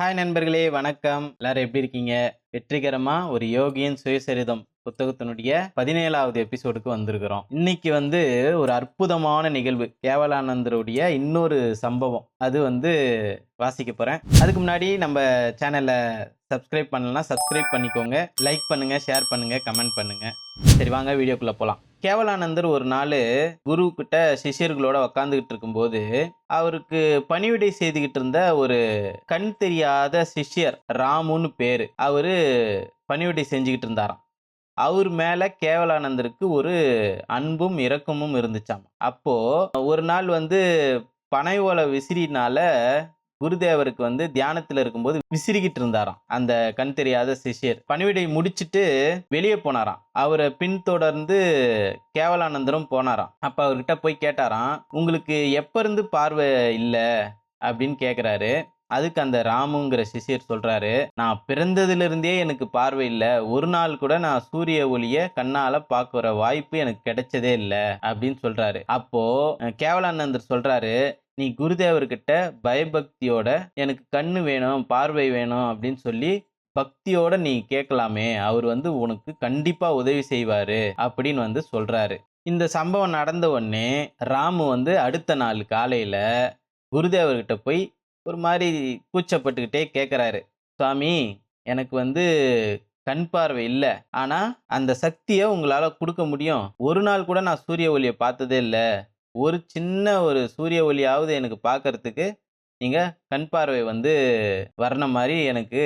Hi நண்பர்களே, வணக்கம். எல்லாரும் எப்படி இருக்கீங்க? வெற்றிகரமா ஒரு யோகியின் சுயசரிதம் புத்தகத்தினுடைய 17வது எபிசோடுக்கு வந்திருக்கிறோம். இன்னைக்கு ஒரு அற்புதமான நிகழ்வு, கேவலானந்தருடைய இன்னொரு சம்பவம். அது வாசிக்க போறேன். அதுக்கு முன்னாடி நம்ம சேனலை சப்ஸ்கிரைப் பண்ணலன்னா சப்ஸ்கிரைப் பண்ணிக்கோங்க. லைக் பண்ணுங்க, ஷேர் பண்ணுங்க, கமெண்ட் பண்ணுங்க. சரி, வாங்க வீடியோக்குள்ள போலாம். கேவலானந்தர் ஒரு நாள் குரு கிட்ட சிஷ்யர்களோட உக்காந்துகிட்டு இருக்கும்போது அவருக்கு பணிவிடை செய்துகிட்டு இருந்த ஒரு கண் தெரியாத சிஷ்யர், ராமுன்னு பேரு, அவரு பணிவிடை செஞ்சுக்கிட்டு இருந்தாராம். அவர் மேல கேவலானந்தருக்கு ஒரு அன்பும் இரக்கமும் இருந்துச்சாம். அப்போ ஒரு நாள் பனை ஓலை விசிறினால குருதேவருக்கு தியானத்துல இருக்கும்போது விசிறிக்கிட்டு இருந்தாராம் அந்த கண் தெரியாத சிஷ்யர். பணிவிடை முடிச்சிட்டு வெளியே போனாராம். அவரை பின்தொடர்ந்து கேவலானந்தரும் போனாராம். அப்ப அவர்கிட்ட போய் கேட்டாராம், உங்களுக்கு எப்ப இருந்து பார்வை இல்ல அப்படின்னு கேக்குறாரு. அதுக்கு அந்த ராமுங்கிற சிஷ்யர் சொல்றாரு, நான் பிறந்ததுல இருந்தே எனக்கு பார்வை இல்ல, ஒரு நாள் கூட நான் சூரிய ஒளிய கண்ணால பாக்குற வாய்ப்பு எனக்கு கிடைச்சதே இல்ல அப்படின்னு சொல்றாரு. அப்போ கேவலானந்தர் சொல்றாரு, நீ குருதேவர்கிட்ட பயபக்தியோட எனக்கு கண்ணு வேணும், பார்வை வேணும் அப்படின்னு சொல்லி பக்தியோட நீ கேட்கலாமே, அவர் உனக்கு கண்டிப்பா உதவி செய்வாரு அப்படின்னு சொல்றாரு. இந்த சம்பவம் நடந்த உடனே ராமு அடுத்த நாள் காலையில குருதேவர்கிட்ட போய் ஒரு மாதிரி கூச்சப்பட்டுக்கிட்டே கேட்குறாரு, சுவாமி, எனக்கு கண் பார்வை இல்லை, ஆனா அந்த சக்தியை உங்களால கொடுக்க முடியும். ஒரு நாள் கூட நான் சூரிய ஒளியை பார்த்ததே இல்லை, ஒரு சின்ன ஒரு சூரிய ஒளியாவது எனக்கு பார்க்கறதுக்கு நீங்க கண் பார்வை வர்ண மாதிரி எனக்கு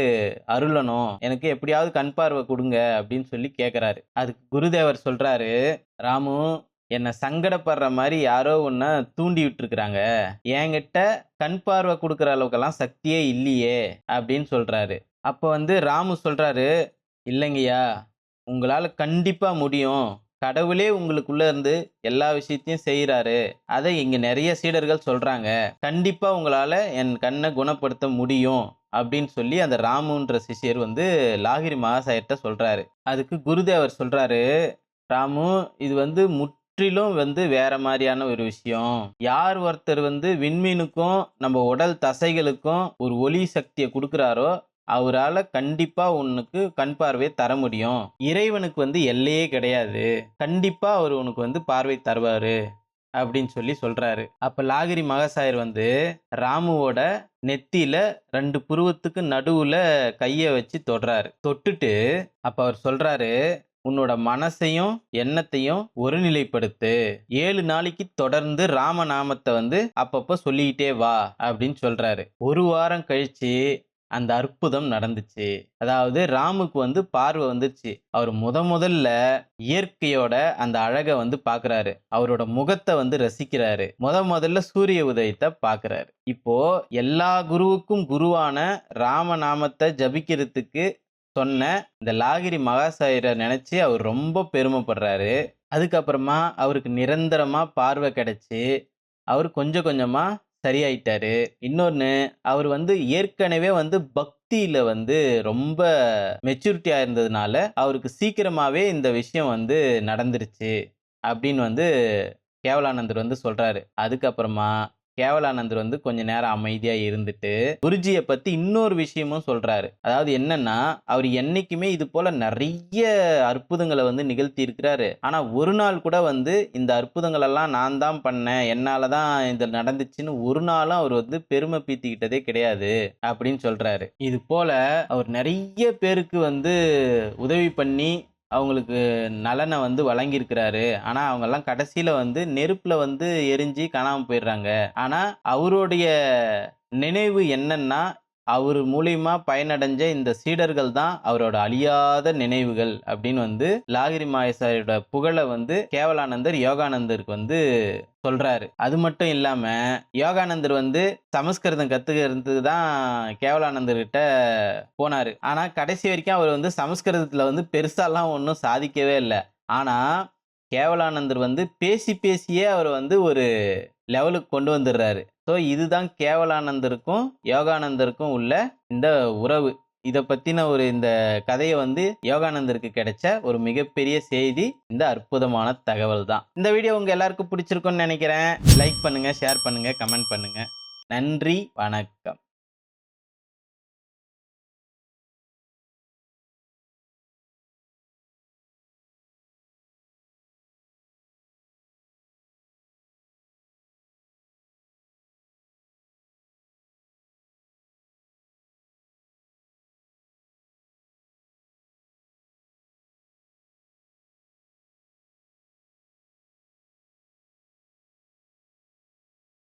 அருளணும், எனக்கு எப்படியாவது கண் பார்வை கொடுங்க அப்படின்னு சொல்லி கேட்குறாரு. அதுக்கு குருதேவர் சொல்றாரு, ராமு, என்னை சங்கடப்படுற மாதிரி யாரோ உன்னை தூண்டி விட்டுருக்குறாங்க, என்கிட்ட கண் பார்வை கொடுக்குற அளவுக்கெல்லாம் சக்தியே இல்லையே அப்படின்னு சொல்றாரு. அப்போ ராமு சொல்றாரு, இல்லைங்கய்யா, உங்களால கண்டிப்பா முடியும், கடவுளே உங்களுக்குள்ள இருந்து எல்லா விஷயத்தையும் செய்யறாரு, அதை இங்க நிறைய சீடர்கள் சொல்றாங்க, கண்டிப்பா உங்களால என் கண்ணை குணப்படுத்த முடியும் அப்படின்னு சொல்லி அந்த ராமுன்ற சிஷ்யர் லாகிரி மகாசாயர்கிட்ட சொல்றாரு. அதுக்கு குருதேவர் சொல்றாரு, ராமு, இது முற்றிலும் வேற மாதிரியான ஒரு விஷயம். யார் ஒருத்தர் விண்மீனுக்கும் நம்ம உடல் தசைகளுக்கும் ஒரு ஒளி சக்தியை கொடுக்கிறாரோ அவரால கண்டிப்பா உனக்கு கண் பார்வை தர முடியும். இறைவனுக்கு எல்லையே கிடையாது, கண்டிப்பா அவர் உனக்கு பார்வை தருவாரு அப்படின்னு சொல்லி சொல்றாரு. அப்ப லாகிரி மகாசாயர் ராமுவோட நெத்தியில 2 புருவத்துக்கு நடுவுல கைய வச்சு தொடுறாரு. தொட்டுட்டு அப்ப அவர் சொல்றாரு, உன்னோட மனசையும் எண்ணத்தையும் ஒருநிலைப்படுத்து, 7 நாளைக்கு தொடர்ந்து ராமநாமத்தை அப்பப்போ சொல்லிக்கிட்டே வா அப்படின்னு சொல்றாரு. ஒரு வாரம் கழிச்சு அந்த அற்புதம் நடந்துச்சு. அதாவது பார்வை வந்துச்சு. அவர் முதல்ல இயற்கையோட அந்த அழகை பாக்குறாரு, அவரோட முகத்தை ரசிக்கிறாரு, முதல்ல சூரிய உதயத்தை பாக்குறாரு. இப்போ எல்லா குருவுக்கும் குருவான ராமநாமத்தை ஜபிக்கிறதுக்கு சொன்ன இந்த லாகிரி மகாசாயரை நினைச்சு அவர் ரொம்ப பெருமைப்படுறாரு. அதுக்கப்புறமா அவருக்கு நிரந்தரமா பார்வை கிடைச்சு அவர் கொஞ்சம் கொஞ்சமா சரியாயிட்டாரு. இன்னொன்னு, அவர் ஏற்கனவே பக்தியில ரொம்ப மெச்சூரிட்டியா இருந்ததுனால அவருக்கு சீக்கிரமாவே இந்த விஷயம் நடந்துருச்சு அப்படின்னு கேவலானந்தர் சொல்றாரு. அதுக்கப்புறமா கேவலானந்தர் கொஞ்ச நேரம் அமைதியா இருந்துட்டு குருஜியை பத்தி இன்னொரு விஷயமும் சொல்றாரு. அதாவது என்னன்னா, அவர் என்னைக்குமே இது போல நிறைய அற்புதங்களை நிகழ்த்தி இருக்கிறாரு. ஆனா ஒரு நாள் கூட இந்த அற்புதங்கள் எல்லாம் நான் தான் பண்ணேன், என்னாலதான் இது நடந்துச்சுன்னு ஒரு நாளும் அவர் பெருமை பீத்திக்கிட்டதே கிடையாது அப்படின்னு சொல்றாரு. இது போல அவர் நிறைய பேருக்கு உதவி பண்ணி அவங்களுக்கு நலனை வழங்கியிருக்கிறாரு. ஆனா அவங்க எல்லாம் கடைசியில நெருப்புல எரிஞ்சு காணாம போயிடுறாங்க. ஆனா அவருடைய நினைவு என்னன்னா, அவர் மூலியமா பயனடைஞ்ச இந்த சீடர்கள் தான் அவரோட அழியாத நினைவுகள் அப்படின்னு லாகிரி மகாசாயோட புகழை கேவலானந்தர் யோகானந்தருக்கு சொல்றாரு. அது மட்டும் இல்லாம யோகானந்தர் சமஸ்கிருதம் கத்துக்கிறதுக்கு தான் கேவலானந்தர் கிட்ட போனாரு. ஆனா கடைசி வரைக்கும் அவர் சமஸ்கிருதத்துல பெருசாலாம் ஒன்றும் சாதிக்கவே இல்லை. ஆனா கேவலானந்தர் பேசி பேசியே அவர் ஒரு லெவலுக்கு கொண்டு வந்துடுறாரு. ஸோ இதுதான் கேவலானந்தருக்கும் யோகானந்தருக்கும் உள்ள இந்த உறவு. இதை பத்தின இந்த கதையை யோகானந்தருக்கு கிடைச்ச ஒரு மிகப்பெரிய செய்தி, இந்த அற்புதமான தகவல் தான். இந்த வீடியோ உங்க எல்லாருக்கும் பிடிச்சிருக்கும்னு நினைக்கிறேன். லைக் பண்ணுங்க, ஷேர் பண்ணுங்க, கமெண்ட் பண்ணுங்க. நன்றி, வணக்கம்.